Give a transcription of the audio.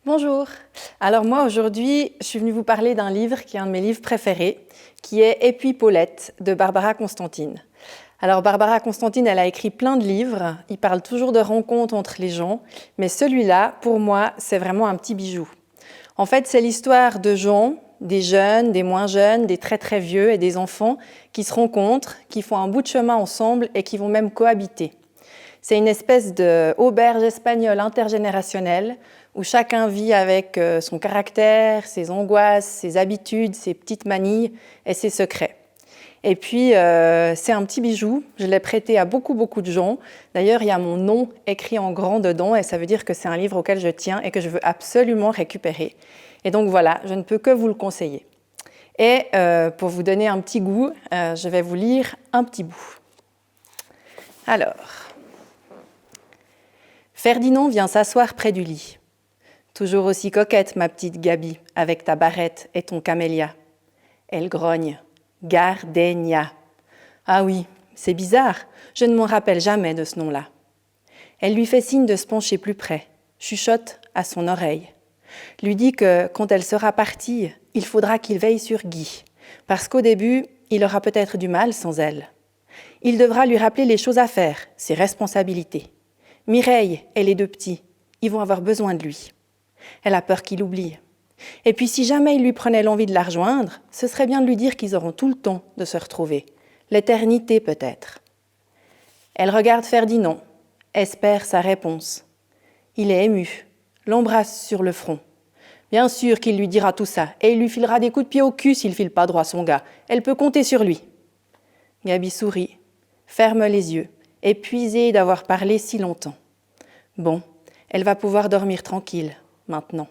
Bonjour. Alors moi aujourd'hui, je suis venue vous parler d'un livre qui est un de mes livres préférés, qui est Et puis Paulette de Barbara Constantine. Alors Barbara Constantine, elle a écrit plein de livres, il parle toujours de rencontres entre les gens, mais celui-là, pour moi, c'est vraiment un petit bijou. En fait, c'est l'histoire de gens, des jeunes, des moins jeunes, des très très vieux et des enfants qui se rencontrent, qui font un bout de chemin ensemble et qui vont même cohabiter. C'est une espèce d'auberge espagnole intergénérationnelle où chacun vit avec son caractère, ses angoisses, ses habitudes, ses petites manies et ses secrets. Et puis, c'est un petit bijou, je l'ai prêté à beaucoup de gens. D'ailleurs, il y a mon nom écrit en grand dedans et ça veut dire que c'est un livre auquel je tiens et que je veux absolument récupérer. Et donc voilà, je ne peux que vous le conseiller. Et pour vous donner un petit goût, je vais vous lire un petit bout. Alors, Ferdinand vient s'asseoir près du lit. Toujours aussi coquette, ma petite Gaby, avec ta barrette et ton camélia. Elle grogne. Gardenia. Ah oui, c'est bizarre, je ne m'en rappelle jamais de ce nom-là. Elle lui fait signe de se pencher plus près, chuchote à son oreille. Lui dit que, quand elle sera partie, il faudra qu'il veille sur Guy, parce qu'au début, il aura peut-être du mal sans elle. Il devra lui rappeler les choses à faire, ses responsabilités. Mireille et les deux petits, ils vont avoir besoin de lui. Elle a peur qu'il oublie. Et puis si jamais il lui prenait l'envie de la rejoindre, ce serait bien de lui dire qu'ils auront tout le temps de se retrouver. L'éternité peut-être. Elle regarde Ferdinand, espère sa réponse. Il est ému, l'embrasse sur le front. Bien sûr qu'il lui dira tout ça, et il lui filera des coups de pied au cul s'il file pas droit son gars. Elle peut compter sur lui. Gaby sourit, ferme les yeux, épuisée d'avoir parlé si longtemps. Bon, elle va pouvoir dormir tranquille, maintenant.